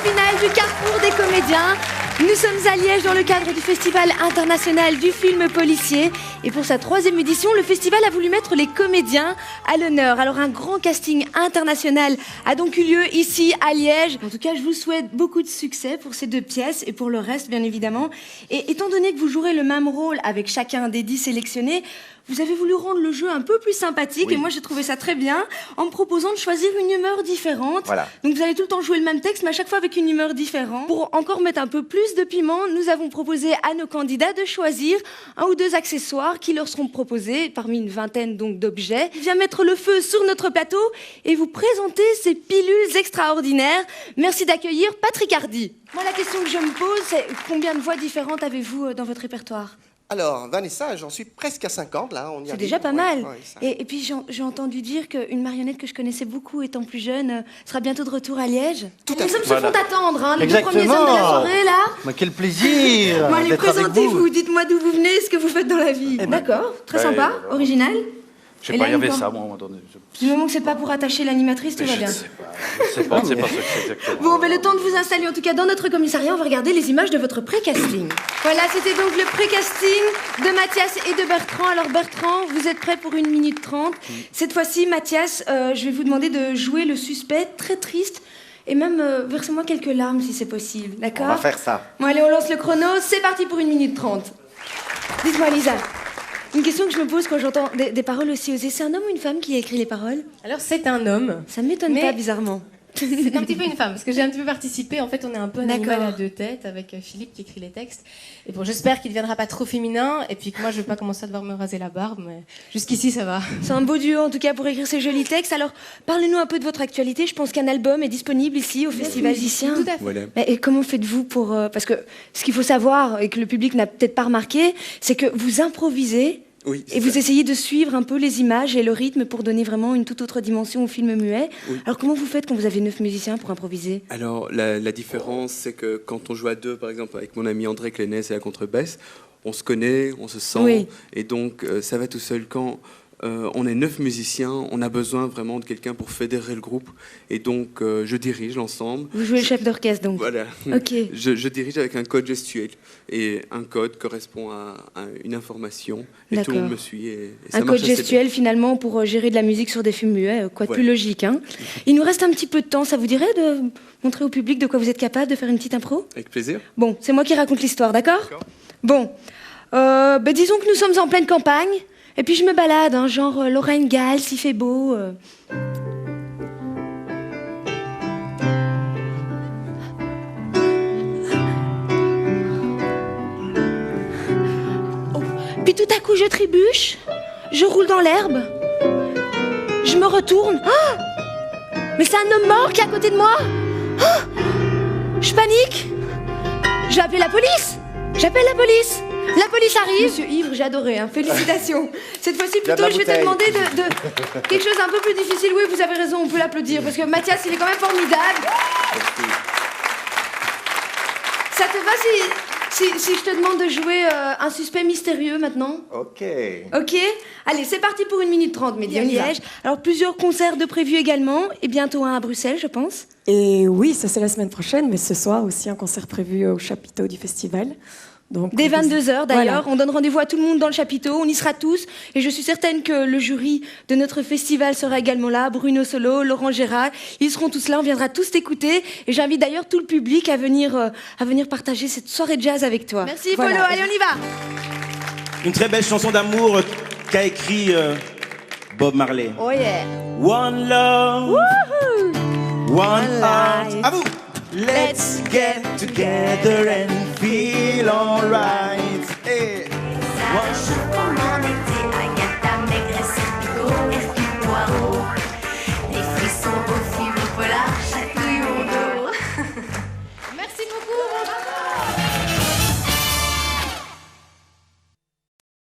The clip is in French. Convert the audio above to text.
finale du Carrefour des comédiens. Nous sommes à Liège dans le cadre du Festival international du film policier. Et pour sa 3e édition, le festival a voulu mettre les comédiens à l'honneur. Alors un grand casting international a donc eu lieu ici à Liège. En tout cas, je vous souhaite beaucoup de succès pour ces 2 pièces et pour le reste, bien évidemment. Et étant donné que vous jouerez le même rôle avec chacun des 10 sélectionnés, vous avez voulu rendre le jeu un peu plus sympathique, oui. Et moi j'ai trouvé ça très bien, en me proposant de choisir une humeur différente. Voilà. Donc vous allez tout le temps jouer le même texte, mais à chaque fois avec une humeur différente. Pour encore mettre un peu plus de piment, nous avons proposé à nos candidats de choisir 1 ou 2 accessoires qui leur seront proposés, parmi une vingtaine donc d'objets. Il vient mettre le feu sur notre plateau et vous présenter ces pilules extraordinaires. Merci d'accueillir Patrick Hardy. Moi la question que je me pose, c'est combien de voix différentes avez-vous dans votre répertoire ? Alors, Vanessa, j'en suis presque à 50, là. C'est déjà pas mal. Et puis, j'ai entendu dire qu'une marionnette que je connaissais beaucoup étant plus jeune sera bientôt de retour à Liège. Tout à fait. Les hommes se font attendre, hein, les 2 premiers hommes de la soirée, là. Mais quel plaisir. Bon, allez, présentez-vous, dites-moi d'où vous venez, ce que vous faites dans la vie. D'accord, très sympa, original. Je sais pas, il y avait ça, moi, à un moment donné. Du moment que c'est pas pour attacher l'animatrice, tout va bien. Je sais pas ce que c'est exactement. Bon, ben, le temps de vous installer, en tout cas, dans notre commissariat, on va regarder les images de votre pré-casting. Voilà, c'était donc le pré-casting de Mathias et de Bertrand. Alors, Bertrand, vous êtes prêt pour 1 minute 30. Cette fois-ci, Mathias, je vais vous demander de jouer le suspect très triste. Et même, versez-moi quelques larmes, si c'est possible, d'accord ? On va faire ça. Bon, allez, on lance le chrono. C'est parti pour 1 minute 30. Dites-moi, Lisa. Une question que je me pose quand j'entends des paroles aussi osées. C'est un homme ou une femme qui a écrit les paroles ? Alors, c'est un homme. Ça ne m'étonne pas, bizarrement. C'est un petit peu une femme, parce que j'ai un petit peu participé. En fait, on est un peu un animal à 2 têtes avec Philippe qui écrit les textes. Et bon, j'espère qu'il ne deviendra pas trop féminin. Et puis que moi, je ne vais pas commencer à devoir me raser la barbe. Mais jusqu'ici, ça va. C'est un beau duo, en tout cas, pour écrire ces jolis textes. Alors, parlez-nous un peu de votre actualité. Je pense qu'un album est disponible ici, au Festival Musicien. Tout à fait. Voilà. Et comment faites-vous pour... parce que ce qu'il faut savoir, et que le public n'a peut-être pas remarqué, c'est que vous improvisez... Oui, et vous essayez de suivre un peu les images et le rythme pour donner vraiment une toute autre dimension au film muet. Oui. Alors comment vous faites quand vous avez 9 musiciens pour improviser ? Alors la différence, c'est que quand on joue à 2, par exemple avec mon ami André Clénès et la contrebasse, on se connaît, on se sent, oui. Et donc ça va tout seul. Quand on est 9 musiciens, on a besoin vraiment de quelqu'un pour fédérer le groupe. Et donc je dirige l'ensemble. Vous jouez le chef d'orchestre donc ? Voilà. Ok. Je dirige avec un code gestuel. Et un code correspond à une information. Et tout le monde me suit. Et ça un code gestuel finalement pour gérer de la musique sur des films muets. Quoi de plus logique, hein ? Il nous reste un petit peu de temps. Ça vous dirait de montrer au public de quoi vous êtes capable, de faire une petite impro ? Avec plaisir. Bon, c'est moi qui raconte l'histoire, d'accord ? Bon. Disons que nous sommes en pleine campagne. Et puis je me balade, hein, genre Lorraine Gall, s'il fait beau. Oh. Puis tout à coup je trébuche, je roule dans l'herbe, je me retourne. Oh, mais c'est un homme mort qui est à côté de moi. Oh, je panique. Je vais appeler la police. J'appelle la police. La police arrive. Monsieur Ivre, j'ai adoré, hein. Félicitations. Cette fois-ci, plutôt, je vais te demander de quelque chose un peu plus difficile. Oui, vous avez raison, on peut l'applaudir, parce que Mathias, il est quand même formidable. Merci. Ça te va si je te demande de jouer un suspect mystérieux maintenant ? Ok. Ok ? Allez, c'est parti pour 1 minute 30, Média Liège. Alors, plusieurs concerts de prévus également, et bientôt un à Bruxelles, je pense. Et oui, ça c'est la semaine prochaine, mais ce soir aussi un concert prévu au chapiteau du festival. Donc, dès 22h d'ailleurs, voilà. On donne rendez-vous à tout le monde dans le chapiteau, on y sera tous, et je suis certaine que le jury de notre festival sera également là, Bruno Solo, Laurent Gérard, ils seront tous là, on viendra tous t'écouter, et j'invite d'ailleurs tout le public à venir partager cette soirée de jazz avec toi. Merci Polo, allez on y va. Une très belle chanson d'amour qu'a écrit Bob Marley. Oh yeah. One love, one heart. À vous. Let's get together and feel alright.